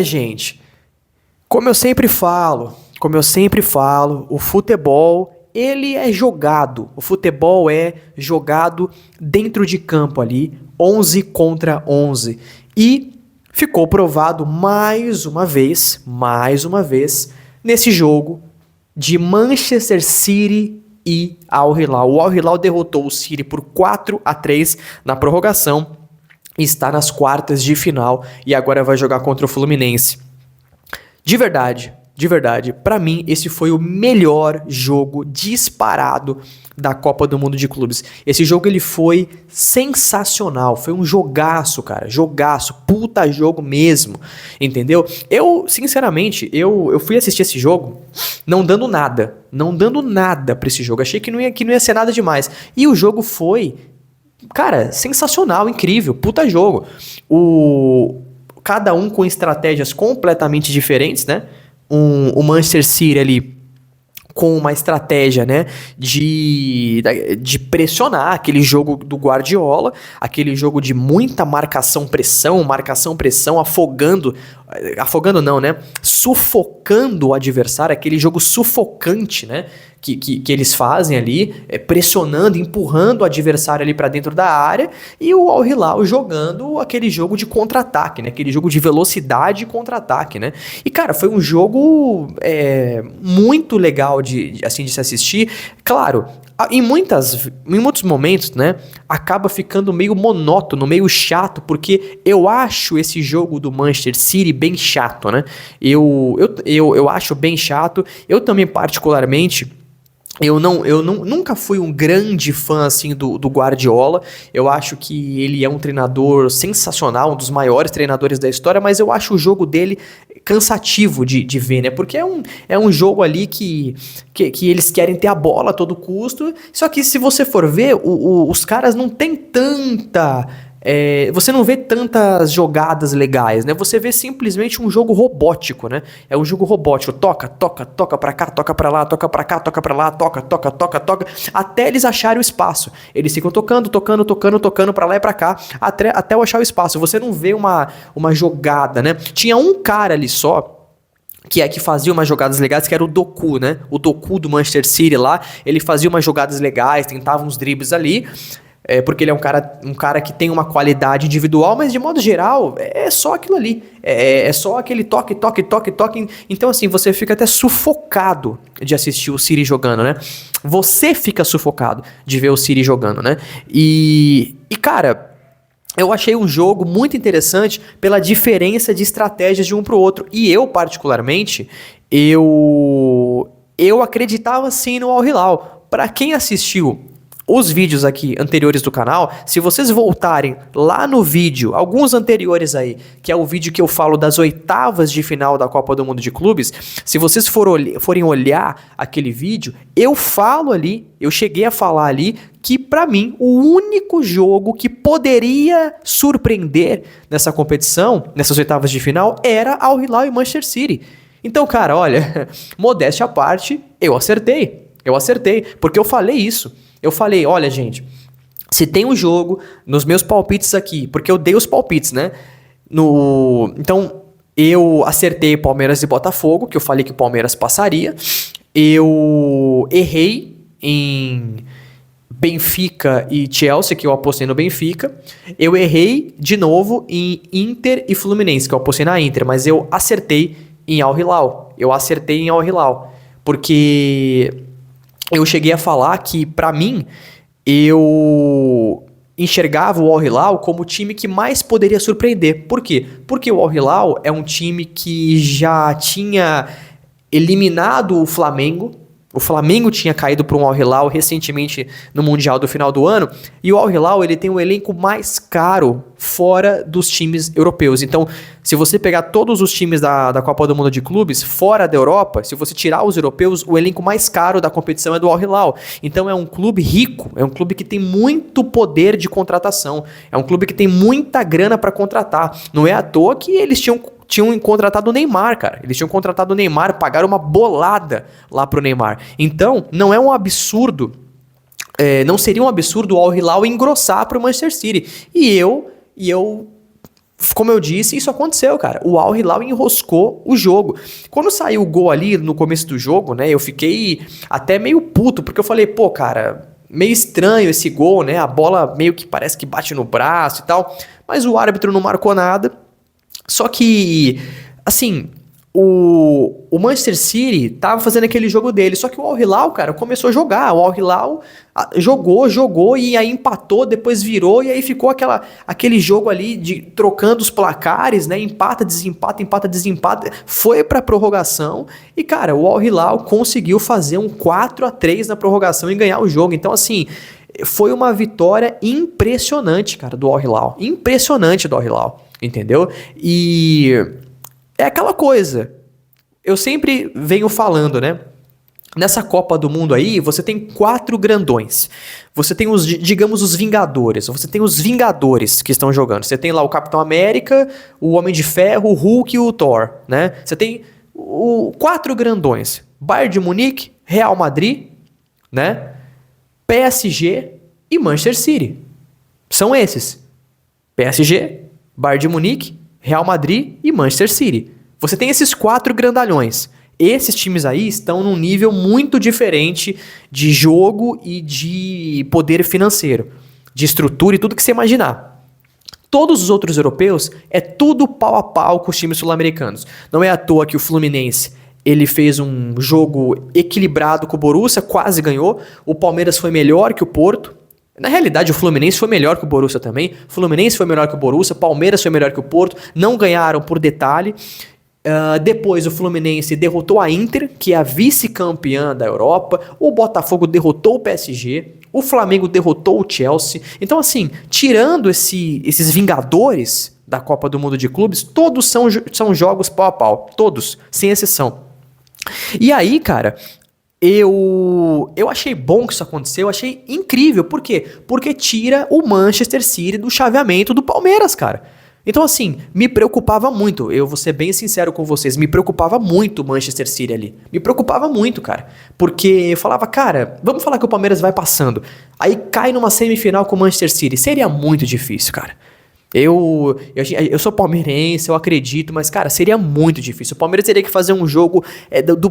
Gente, como eu sempre falo, o futebol, ele é jogado. O futebol é jogado dentro de campo ali, 11 contra 11. E ficou provado mais uma vez, nesse jogo de Manchester City e Al Hilal. O Al Hilal derrotou o City por 4-3 na prorrogação. Está nas quartas de final e agora vai jogar contra o Fluminense. De verdade, pra mim esse foi o melhor jogo disparado da Copa do Mundo de Clubes. Esse jogo ele foi sensacional, foi um jogaço, cara, jogaço, puta jogo mesmo, entendeu? Eu, sinceramente, eu fui assistir esse jogo não dando nada pra esse jogo, achei que não ia ser nada demais, e o jogo foi, cara, sensacional, incrível, puta jogo. Cada um com estratégias completamente diferentes, né? O Manchester City ali com uma estratégia, né, de pressionar, aquele jogo do Guardiola, aquele jogo de muita marcação-pressão, afogando não, né, sufocando o adversário, aquele jogo sufocante, né, que eles fazem ali, pressionando, empurrando o adversário ali para dentro da área, e o Al Hilal jogando aquele jogo de contra-ataque, né, aquele jogo de velocidade e contra-ataque, né, e cara, foi um jogo muito legal de se assistir. Claro, em muitos momentos, né, acaba ficando meio monótono, meio chato, porque eu acho esse jogo do Manchester City bem chato, né, eu acho bem chato, eu também particularmente. Nunca fui um grande fã assim do Guardiola. Eu acho que ele é um treinador sensacional, um dos maiores treinadores da história, mas eu acho o jogo dele cansativo de ver, né? Porque é um jogo ali que eles querem ter a bola a todo custo. Só que se você for ver, os caras não têm tanta. Você não vê tantas jogadas legais, né? Você vê simplesmente um jogo robótico, né? É um jogo robótico. Toca pra cá, toca pra lá, toca pra cá, toca pra lá, toca, até eles acharem o espaço. Eles ficam tocando pra lá e pra cá, até eu achar o espaço. Você não vê uma jogada, né? Tinha um cara ali só, que fazia umas jogadas legais, que era o Doku, né? O Doku do Manchester City lá, ele fazia umas jogadas legais, tentava uns dribles ali, porque ele é um cara que tem uma qualidade individual, mas de modo geral, é só aquilo ali. É só aquele toque. Então, assim, você fica até sufocado de assistir o City jogando, né? Você fica sufocado de ver o City jogando, né? E cara, eu achei um jogo muito interessante pela diferença de estratégias de um pro outro. E eu, particularmente, eu acreditava sim no Al Hilal. Pra quem assistiu os vídeos aqui anteriores do canal, se vocês voltarem lá no vídeo, alguns anteriores aí, que é o vídeo que eu falo das oitavas de final da Copa do Mundo de Clubes, se vocês forem olhar aquele vídeo, eu cheguei a falar ali que pra mim o único jogo que poderia surpreender nessa competição, nessas oitavas de final, era Al Hilal e Manchester City. Então, cara, olha, modéstia à parte, eu acertei, porque eu falei isso. Eu falei, olha, gente, se tem um jogo nos meus palpites aqui, porque eu dei os palpites, né? Então, eu acertei Palmeiras e Botafogo, que eu falei que o Palmeiras passaria. Eu errei em Benfica e Chelsea, que eu apostei no Benfica. Eu errei de novo em Inter e Fluminense, que eu apostei na Inter, mas eu acertei em Al Hilal. Porque eu cheguei a falar que, pra mim, eu enxergava o Al Hilal como o time que mais poderia surpreender. Por quê? Porque o Al Hilal é um time que já tinha eliminado o Flamengo. O Flamengo tinha caído para um Al Hilal recentemente no Mundial do final do ano, e o Al Hilal ele tem o elenco mais caro fora dos times europeus. Então, se você pegar todos os times da Copa do Mundo de Clubes fora da Europa, se você tirar os europeus, o elenco mais caro da competição é do Al Hilal. Então é um clube rico, é um clube que tem muito poder de contratação, é um clube que tem muita grana para contratar. Não é à toa que eles tinham contratado o Neymar, cara. Eles tinham contratado o Neymar, pagaram uma bolada lá pro Neymar. Então, não é um absurdo, não seria um absurdo o Al Hilal engrossar pro Manchester City. E eu Como eu disse, isso aconteceu, cara. O Al Hilal enroscou o jogo. Quando saiu o gol ali no começo do jogo, né, eu fiquei até meio puto, porque eu falei, pô, cara, meio estranho esse gol, né? A bola meio que parece que bate no braço e tal, mas o árbitro não marcou nada. Só que, assim, o Manchester City tava fazendo aquele jogo dele, só que o Al Hilal, cara, começou a jogar. O Al Hilal jogou e aí empatou, depois virou e aí ficou aquele jogo ali de trocando os placares, né? Empata, desempata, empata, desempata. Foi pra prorrogação e, cara, o Al Hilal conseguiu fazer um 4-3 na prorrogação e ganhar o jogo. Então, assim, foi uma vitória impressionante, cara, do Al Hilal. Impressionante do Al Hilal, entendeu? E é aquela coisa, eu sempre venho falando, né? Nessa Copa do Mundo aí, você tem 4 grandões. Você tem digamos, os Vingadores. Você tem os Vingadores que estão jogando. Você tem lá o Capitão América, o Homem de Ferro, o Hulk e o Thor, né? Você tem 4 grandões. Bayern de Munique, Real Madrid, né? PSG e Manchester City. São esses. PSG, Bayern de Munique, Real Madrid e Manchester City. Você tem esses 4 grandalhões. Esses times aí estão num nível muito diferente de jogo e de poder financeiro, de estrutura e tudo que você imaginar. Todos os outros europeus é tudo pau a pau com os times sul-americanos. Não é à toa que o Fluminense ele fez um jogo equilibrado com o Borussia, quase ganhou. O Palmeiras foi melhor que o Porto. Na realidade, o Fluminense foi melhor que o Borussia também. O Fluminense foi melhor que o Borussia, Palmeiras foi melhor que o Porto. Não ganharam por detalhe. Depois o Fluminense derrotou a Inter, que é a vice-campeã da Europa. O Botafogo derrotou o PSG. O Flamengo derrotou o Chelsea. Então, assim, tirando esses Vingadores da Copa do Mundo de Clubes, todos são jogos pau a pau. Todos, sem exceção. E aí, cara, eu achei bom que isso aconteceu, eu achei incrível. Por quê? Porque tira o Manchester City do chaveamento do Palmeiras, cara. Então, assim, me preocupava muito, eu vou ser bem sincero com vocês, me preocupava muito o Manchester City ali. Me preocupava muito, cara. Porque eu falava, cara, vamos falar que o Palmeiras vai passando. Aí cai numa semifinal com o Manchester City. Seria muito difícil, cara. Eu sou palmeirense, eu acredito, mas, cara, seria muito difícil. O Palmeiras teria que fazer um jogo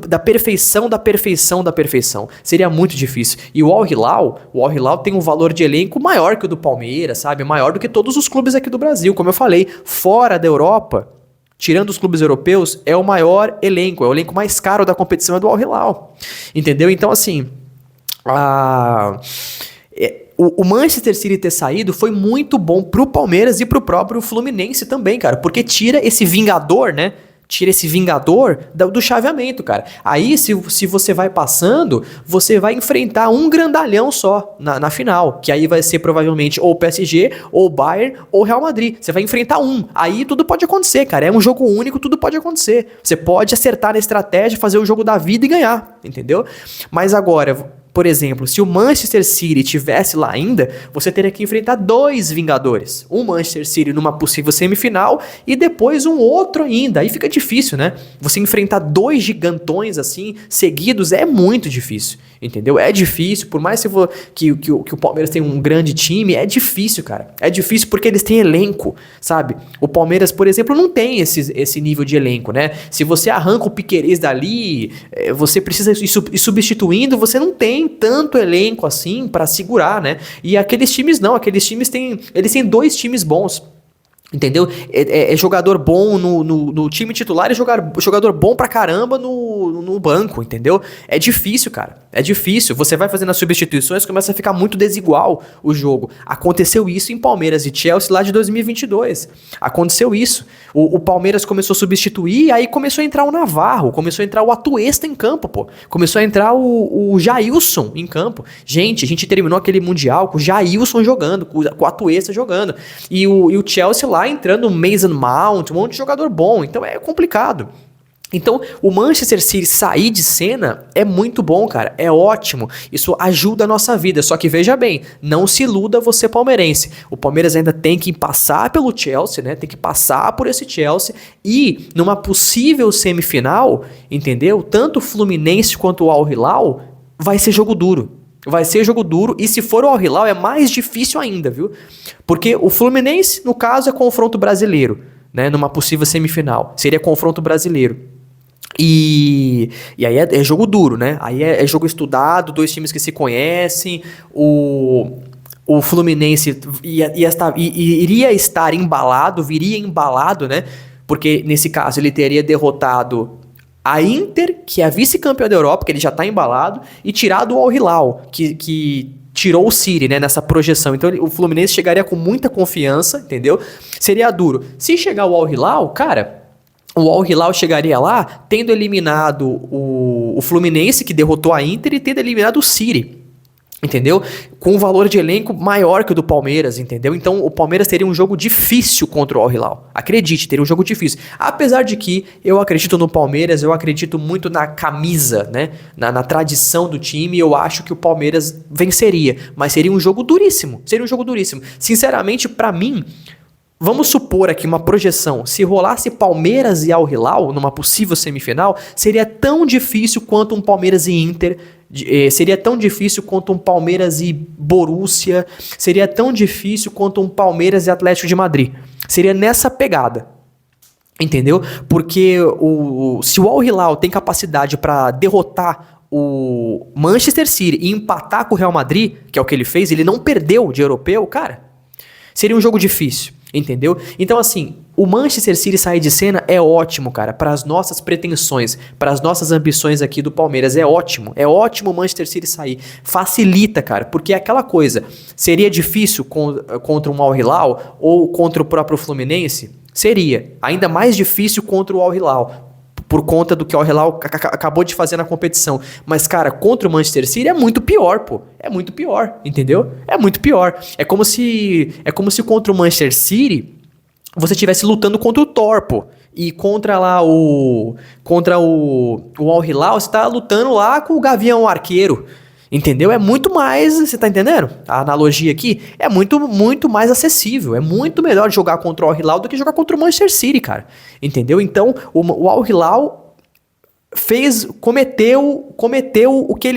da perfeição, da perfeição, da perfeição. Seria muito difícil. E o Al Hilal tem um valor de elenco maior que o do Palmeiras, sabe? Maior do que todos os clubes aqui do Brasil. Como eu falei, fora da Europa, tirando os clubes europeus, é o maior elenco. É o elenco mais caro da competição é do Al Hilal. Entendeu? Então, assim, o Manchester City ter saído foi muito bom pro Palmeiras e pro próprio Fluminense também, cara. Porque tira esse Vingador, né? Tira esse Vingador do chaveamento, cara. Aí, se você vai passando, você vai enfrentar um grandalhão só na final. Que aí vai ser provavelmente ou o PSG, ou o Bayern, ou o Real Madrid. Você vai enfrentar um. Aí tudo pode acontecer, cara. É um jogo único, tudo pode acontecer. Você pode acertar na estratégia, fazer o jogo da vida e ganhar, entendeu? Mas agora, por exemplo, se o Manchester City tivesse lá ainda, você teria que enfrentar 2 Vingadores. Um Manchester City numa possível semifinal e depois um outro ainda. Aí fica difícil, né? Você enfrentar 2 gigantões assim, seguidos, é muito difícil, entendeu? É difícil, por mais que o Palmeiras tenha um grande time, é difícil, cara. É difícil porque eles têm elenco, sabe? O Palmeiras, por exemplo, não tem esse nível de elenco, né? Se você arranca o Piquerez dali, você precisa ir substituindo, você não tem tanto elenco assim pra segurar, né? E aqueles times não, aqueles times eles têm 2 times bons. Entendeu? É jogador bom no time titular e jogador bom pra caramba no banco, entendeu? É difícil, cara. É difícil. Você vai fazendo as substituições, começa a ficar muito desigual o jogo. Aconteceu isso em Palmeiras e Chelsea lá de 2022. Aconteceu isso. O Palmeiras começou a substituir, aí começou a entrar o Navarro, começou a entrar o Atuesta em campo, pô. Começou a entrar o Jailson em campo. Gente, a gente terminou aquele Mundial com o Jailson jogando, com o Atuesta jogando. E o Chelsea lá entrando o Mason Mount, um monte de jogador bom, então é complicado. Então, o Manchester City sair de cena é muito bom, cara, é ótimo, isso ajuda a nossa vida, só que veja bem, não se iluda você palmeirense, o Palmeiras ainda tem que passar pelo Chelsea, né, tem que passar por esse Chelsea e numa possível semifinal, entendeu, tanto o Fluminense quanto o Al Hilal vai ser jogo duro. Vai ser jogo duro, e se for o Al Hilal é mais difícil ainda, viu? Porque o Fluminense, no caso, é confronto brasileiro, né? Numa possível semifinal. Seria confronto brasileiro. E aí é jogo duro, né? Aí é jogo estudado, dois times que se conhecem. O Fluminense iria estar embalado, viria embalado, né? Porque nesse caso ele teria derrotado a Inter, que é a vice-campeã da Europa, que ele já está embalado, e tirado o Al Hilal, que tirou o City, né, nessa projeção. Então o Fluminense chegaria com muita confiança, entendeu? Seria duro. Se chegar o Al Hilal, cara, o Al Hilal chegaria lá tendo eliminado o Fluminense, que derrotou a Inter, e tendo eliminado o City. Entendeu? Com um valor de elenco maior que o do Palmeiras, entendeu? Então o Palmeiras teria um jogo difícil contra o Al Hilal. Acredite, teria um jogo difícil. Apesar de que eu acredito no Palmeiras, eu acredito muito na camisa, né? Na tradição do time, eu acho que o Palmeiras venceria. Mas seria um jogo duríssimo. Seria um jogo duríssimo. Sinceramente, pra mim, vamos supor aqui uma projeção. Se rolasse Palmeiras e Al Hilal numa possível semifinal, seria tão difícil quanto um Palmeiras e Inter. Seria tão difícil quanto um Palmeiras e Borussia. Seria tão difícil quanto um Palmeiras e Atlético de Madrid. Seria nessa pegada. Entendeu? Porque se o Al Hilal tem capacidade para derrotar o Manchester City e empatar com o Real Madrid, que é o que ele fez, ele não perdeu de europeu, cara. Seria um jogo difícil. Entendeu? Então, assim, o Manchester City sair de cena é ótimo, cara, para as nossas pretensões, para as nossas ambições aqui do Palmeiras. É ótimo o Manchester City sair. Facilita, cara, porque é aquela coisa. Seria difícil contra um Al Hilal ou contra o próprio Fluminense? Seria. Ainda mais difícil contra o Al Hilal, por conta do que o Al Hilal acabou de fazer na competição. Mas, cara, contra o Manchester City é muito pior, pô. É muito pior, entendeu? É muito pior. É como se contra o Manchester City você estivesse lutando contra o Thor, pô. E contra o Al Hilal você tá lutando lá com o Gavião Arqueiro. Entendeu? É muito mais, você tá entendendo? A analogia aqui é muito, muito mais acessível. É muito melhor jogar contra o Al Hilal do que jogar contra o Manchester City, cara. Entendeu? Então, o Al Hilal cometeu o que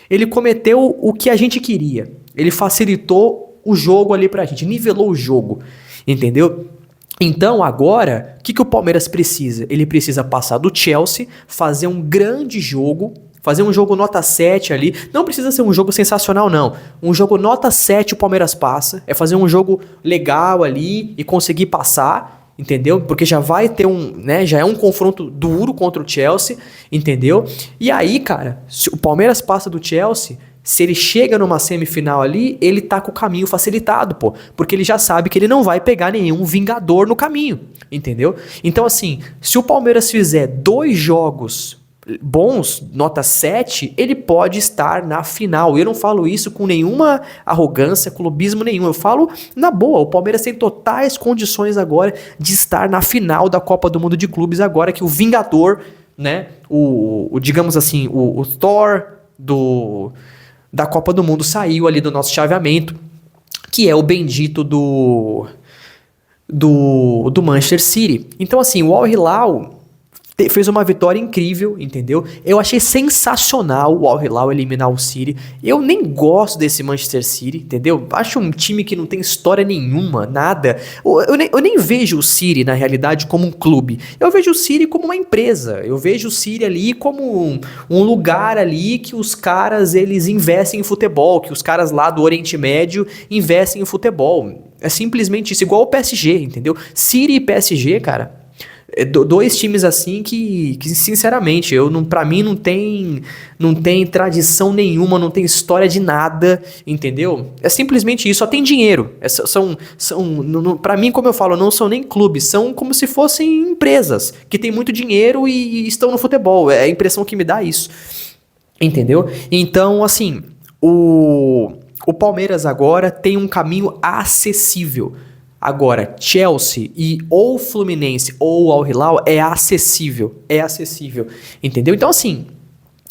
ele cometeu o que a gente queria. Ele facilitou o jogo ali pra gente, nivelou o jogo. Entendeu? Então, agora, o que o Palmeiras precisa? Ele precisa passar do Chelsea, fazer um grande jogo. Fazer um jogo nota 7 ali. Não precisa ser um jogo sensacional, não. Um jogo nota 7 o Palmeiras passa. É fazer um jogo legal ali e conseguir passar, entendeu? Porque já vai ter já é um confronto duro contra o Chelsea, entendeu? E aí, cara, se o Palmeiras passa do Chelsea, se ele chega numa semifinal ali, ele tá com o caminho facilitado, pô. Porque ele já sabe que ele não vai pegar nenhum vingador no caminho, entendeu? Então, assim, se o Palmeiras fizer 2 jogos bons, nota 7, ele pode estar na final. Eu não falo isso com nenhuma arrogância, clubismo nenhum. Eu falo na boa. O Palmeiras tem totais condições agora de estar na final da Copa do Mundo de Clubes, agora que o Vingador, né, digamos assim, o Thor da Copa do Mundo saiu ali do nosso chaveamento, que é o bendito do Manchester City. Então, assim, o Al Hilal fez uma vitória incrível, entendeu? Eu achei sensacional o Al Hilal eliminar o City. Eu nem gosto desse Manchester City, entendeu? Acho um time que não tem história nenhuma, nada. Eu nem vejo o City, na realidade, como um clube. Eu vejo o City como uma empresa. Eu vejo o City ali como um lugar ali que os caras, eles investem em futebol, que os caras lá do Oriente Médio investem em futebol. É simplesmente isso, igual o PSG, entendeu? City e PSG, cara, dois times assim que sinceramente, pra mim não tem tradição nenhuma, não tem história de nada, entendeu? É simplesmente isso, só tem dinheiro. Pra mim, como eu falo, não são nem clubes, são como se fossem empresas que têm muito dinheiro e estão no futebol. É a impressão que me dá isso, entendeu? Então, assim, o Palmeiras agora tem um caminho acessível. Agora, Chelsea e ou Fluminense ou Al Hilal é acessível, entendeu? Então, assim,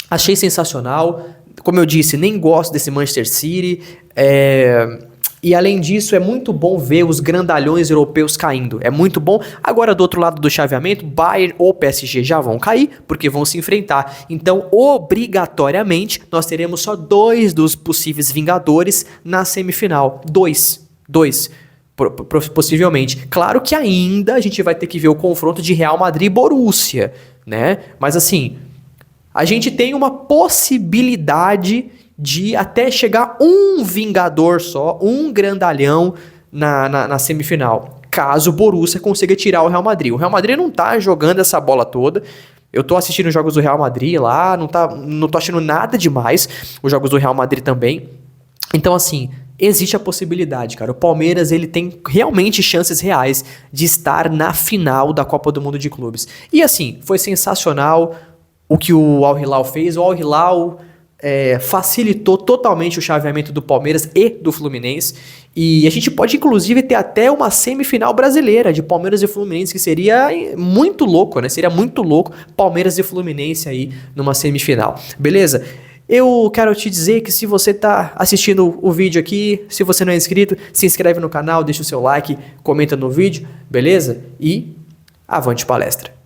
achei sensacional. Como eu disse, nem gosto desse Manchester City. E além disso, é muito bom ver os grandalhões europeus caindo. É muito bom. Agora, do outro lado do chaveamento, Bayern ou PSG já vão cair, porque vão se enfrentar. Então, obrigatoriamente, nós teremos só 2 dos possíveis vingadores na semifinal. 2. Possivelmente. Claro que ainda a gente vai ter que ver o confronto de Real Madrid e Borussia, né? Mas assim, a gente tem uma possibilidade de até chegar um vingador só, um grandalhão na semifinal, caso o Borussia consiga tirar o Real Madrid. O Real Madrid não tá jogando essa bola toda. Eu tô assistindo os jogos do Real Madrid lá, não tô achando nada demais, os jogos do Real Madrid também. Então assim, existe a possibilidade, cara. O Palmeiras, ele tem realmente chances reais de estar na final da Copa do Mundo de Clubes. E assim, foi sensacional o que o Al Hilal fez. O Al Hilal facilitou totalmente o chaveamento do Palmeiras e do Fluminense, e a gente pode inclusive ter até uma semifinal brasileira de Palmeiras e Fluminense, que seria muito louco, né? Seria muito louco Palmeiras e Fluminense aí numa semifinal, beleza? Eu quero te dizer que se você tá assistindo o vídeo aqui, se você não é inscrito, se inscreve no canal, deixa o seu like, comenta no vídeo, beleza? E avante palestra!